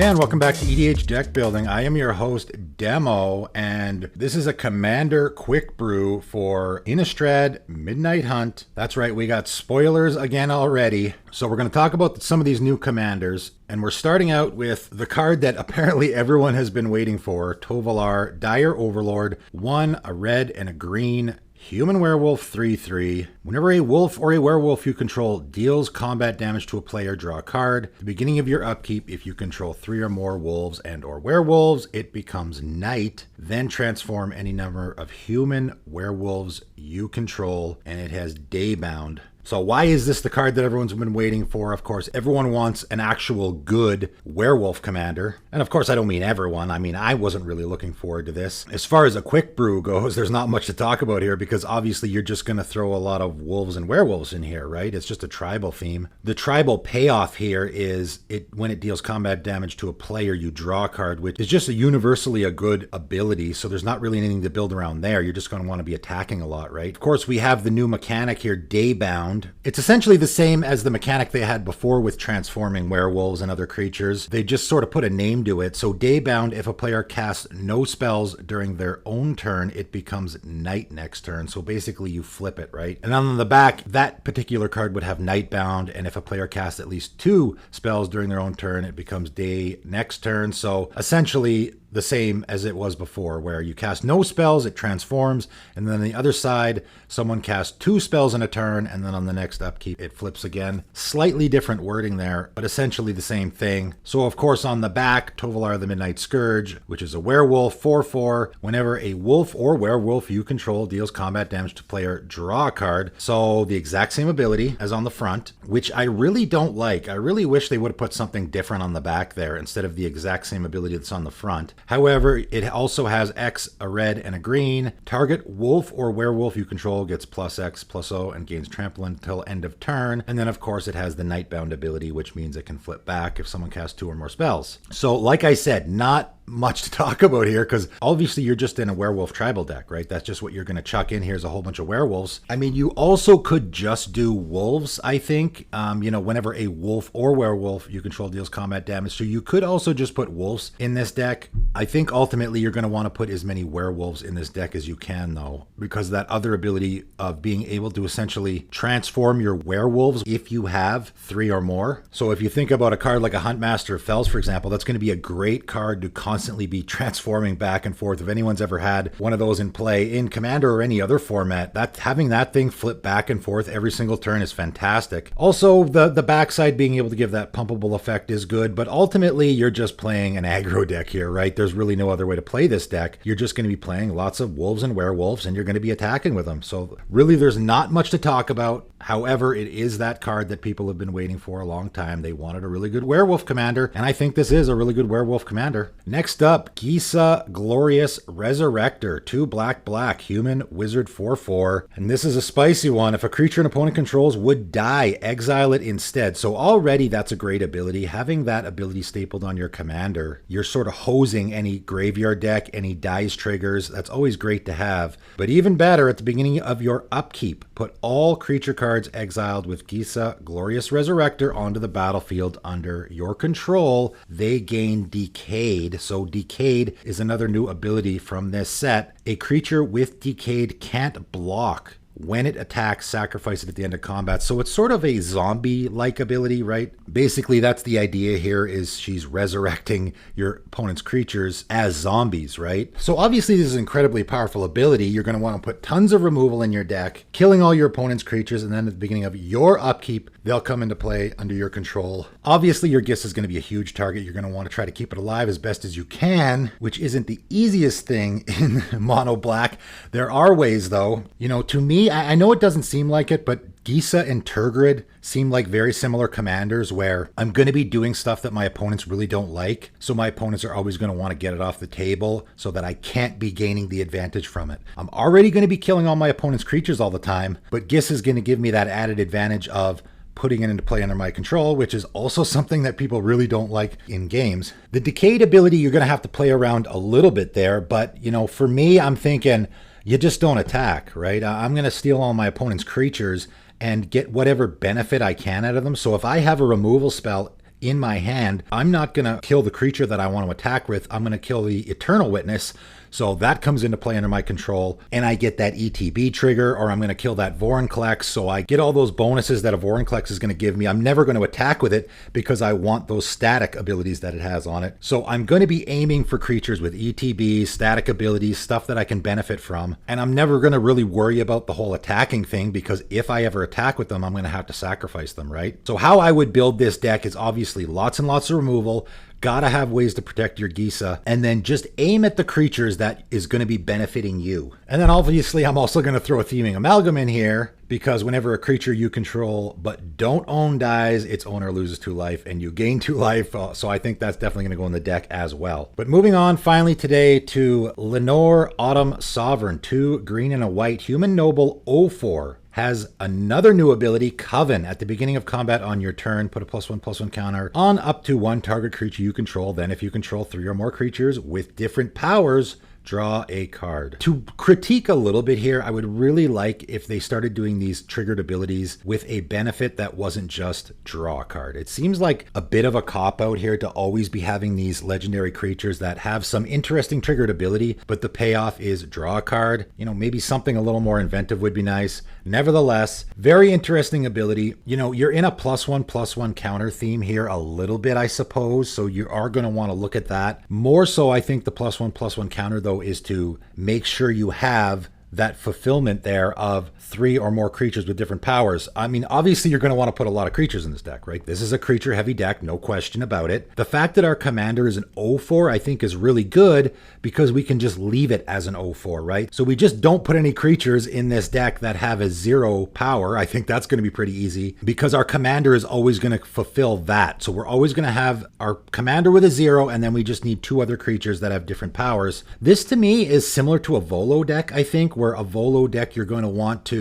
And welcome back to EDH Deck Building. I am your host, Demo, and this is a Commander Quick Brew for Innistrad Midnight Hunt. That's right, we got spoilers again already. So we're going to talk about some of these new commanders, and we're starting out with the card that apparently everyone has been waiting for, Tovolar, Dire Overlord, 1, a red and a green, Human Werewolf 3/3. Whenever a wolf or a werewolf you control deals combat damage to a player, draw a card. At the beginning of your upkeep, if you control 3 or more wolves and or werewolves, it becomes night. Then transform any number of human werewolves you control, and it has daybound. So why is this the card that everyone's been waiting for? Of course, everyone wants an actual good werewolf commander. And of course, I don't mean everyone. I mean, I wasn't really looking forward to this. As far as a quick brew goes, there's not much to talk about here because obviously you're just going to throw a lot of wolves and werewolves in here, right? It's just a tribal theme. The tribal payoff here is when it deals combat damage to a player, you draw a card, which is just universally a good ability. So there's not really anything to build around there. You're just going to want to be attacking a lot, right? Of course, we have the new mechanic here, Daybound. It's essentially the same as the mechanic they had before with transforming werewolves and other creatures. They just sort of put a name to it. So Daybound, if a player casts no spells during their own turn, it becomes night next turn. So basically you flip it, right? And on the back, that particular card would have Nightbound, and if a player casts at least 2 spells during their own turn, it becomes day next turn. So essentially the same as it was before, where you cast no spells, it transforms, and then on the other side, someone casts 2 spells in a turn, and then on the next upkeep, it flips again. Slightly different wording there, but essentially the same thing. So of course on the back, Tovolar the Midnight Scourge, which is a werewolf, 4/4. Whenever a wolf or werewolf you control deals combat damage to player, draw a card. So the exact same ability as on the front, which I really don't like. I really wish they would have put something different on the back there instead of the exact same ability that's on the front. However, it also has X, a red, and a green. Target wolf or werewolf you control gets +X/+0 and gains trample until end of turn. And then, of course, it has the Nightbound ability, which means it can flip back if someone casts 2 or more spells. So, like I said, not much to talk about here because obviously you're just in a werewolf tribal deck, right? That's just what you're going to chuck in. Here's a whole bunch of werewolves. I mean, you also could just do wolves, I think. Whenever a wolf or werewolf you control deals combat damage. So you could also just put wolves in this deck. I think ultimately you're going to want to put as many werewolves in this deck as you can, though, because that other ability of being able to essentially transform your werewolves if you have 3 or more. So if you think about a card like a Huntmaster of Fells, for example, that's going to be a great card to constantly be transforming back and forth. If anyone's ever had one of those in play in Commander or any other format, having that thing flip back and forth every single turn is fantastic. Also, the backside being able to give that pumpable effect is good, but ultimately you're just playing an aggro deck here, right? There's really no other way to play this deck. You're just going to be playing lots of wolves and werewolves, and you're going to be attacking with them. So really there's not much to talk about. However, it is that card that people have been waiting for a long time. They wanted a really good werewolf commander, and I think this is a really good werewolf commander. Next up, Gisa Glorious Resurrector, 2 black, human wizard 4/4. And this is a spicy one. If a creature an opponent controls would die, exile it instead. So already that's a great ability. Having that ability stapled on your commander, you're sort of hosing any graveyard deck, any dies triggers. That's always great to have. But even better, at the beginning of your upkeep, put all creature cards exiled with Gisa Glorious Resurrector onto the battlefield under your control. They gain Decayed. So Decayed is another new ability from this set. A creature with Decayed can't block. When it attacks, sacrifice it at the end of combat. So it's sort of a zombie-like ability, right? Basically, that's the idea here, is she's resurrecting your opponent's creatures as zombies, right? So obviously this is an incredibly powerful ability. You're going to want to put tons of removal in your deck, killing all your opponent's creatures, and then at the beginning of your upkeep, they'll come into play under your control. Obviously, your Gisa is going to be a huge target. You're going to want to try to keep it alive as best as you can, which isn't the easiest thing in mono black. There are ways, though. To me, I know it doesn't seem like it, but Gisa and Tergrid seem like very similar commanders where I'm going to be doing stuff that my opponents really don't like. So my opponents are always going to want to get it off the table so that I can't be gaining the advantage from it. I'm already going to be killing all my opponent's creatures all the time, but Gisa is going to give me that added advantage of putting it into play under my control, which is also something that people really don't like in games. The Decayed ability, you're going to have to play around a little bit there, but for me, I'm thinking you just don't attack, right? I'm going to steal all my opponent's creatures and get whatever benefit I can out of them. So if I have a removal spell in my hand, I'm not going to kill the creature that I want to attack with. I'm going to kill the Eternal Witness. So that comes into play under my control, and I get that ETB trigger, or I'm going to kill that Vorinclex, so I get all those bonuses that a Vorinclex is going to give me. I'm never going to attack with it because I want those static abilities that it has on it. So I'm going to be aiming for creatures with ETB, static abilities, stuff that I can benefit from, and I'm never going to really worry about the whole attacking thing because if I ever attack with them, I'm going to have to sacrifice them, right? So how I would build this deck is obviously lots and lots of removal. Gotta have ways to protect your Gisa, and then just aim at the creatures that is going to be benefiting you. And then obviously I'm also going to throw a Theming Amalgam in here, because whenever a creature you control but don't own dies, its owner loses 2 life and you gain 2 life. So I think that's definitely going to go in the deck as well. But moving on finally today to Leinore Autumn Sovereign, 2 green and a white, human noble 04. Has another new ability, Coven. At the beginning of combat on your turn, put a +1/+1 counter on up to 1 target creature you control. Then if you control 3 or more creatures with different powers, draw a card. To critique a little bit here, I would really like if they started doing these triggered abilities with a benefit that wasn't just draw a card. It seems like a bit of a cop-out here to always be having these legendary creatures that have some interesting triggered ability, but the payoff is draw a card. You know, maybe something a little more inventive would be nice. Nevertheless, very interesting ability. You know, you're in a +1/+1 counter theme here a little bit, I suppose, so you are going to want to look at that. More so, I think the +1/+1 counter, though, is to make sure you have that fulfillment there of 3 or more creatures with different powers. I mean, obviously you're going to want to put a lot of creatures in this deck, right? This is a creature heavy deck, no question about it. The fact that our commander is an 0/4, I think is really good because we can just leave it as an 0/4, right? So we just don't put any creatures in this deck that have a 0 power. I think that's going to be pretty easy because our commander is always going to fulfill that. So we're always going to have our commander with a 0, and then we just need 2 other creatures that have different powers. This to me is similar to a Volo deck, I think, where a Volo deck you're going to want to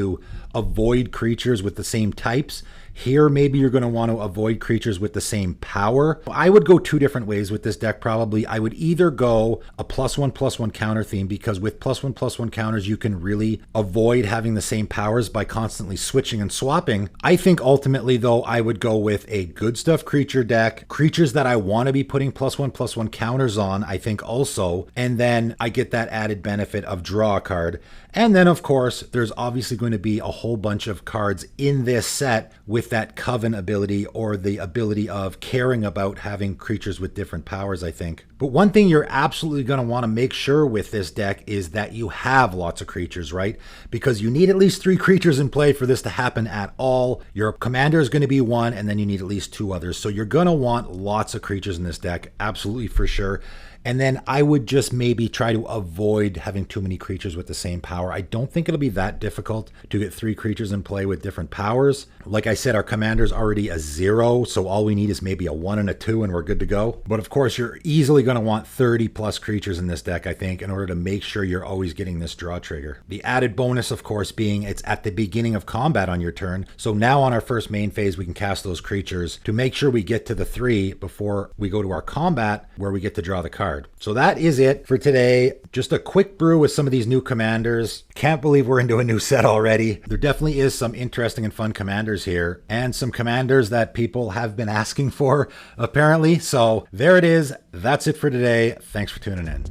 avoid creatures with the same types. Here, maybe you're going to want to avoid creatures with the same power. I would go 2 different ways with this deck, probably. I would either go a +1/+1 counter theme, because with +1/+1 counters, you can really avoid having the same powers by constantly switching and swapping. I think ultimately, though, I would go with a good stuff creature deck, creatures that I want to be putting +1/+1 counters on, I think also, and then I get that added benefit of draw a card. And then, of course, there's obviously going to be a whole bunch of cards in this set with that Coven ability or the ability of caring about having creatures with different powers, I think. But one thing you're absolutely going to want to make sure with this deck is that you have lots of creatures, right? Because you need at least 3 creatures in play for this to happen at all. Your commander is going to be 1, and then you need at least 2 others. So you're going to want lots of creatures in this deck, absolutely for sure. And then I would just maybe try to avoid having too many creatures with the same power. I don't think it'll be that difficult to get 3 creatures in play with different powers. Like I said, our commander's already a 0, so all we need is maybe a 1 and a 2 and we're good to go. But of course, you're easily going to want 30 plus creatures in this deck, I think, in order to make sure you're always getting this draw trigger. The added bonus, of course, being it's at the beginning of combat on your turn. So now on our first main phase, we can cast those creatures to make sure we get to the 3 before we go to our combat where we get to draw the card. So that is it for today. Just a quick brew with some of these new commanders. Can't believe we're into a new set already. There definitely is some interesting and fun commanders here, and some commanders that people have been asking for, apparently. So there it is. That's it for today. Thanks for tuning in.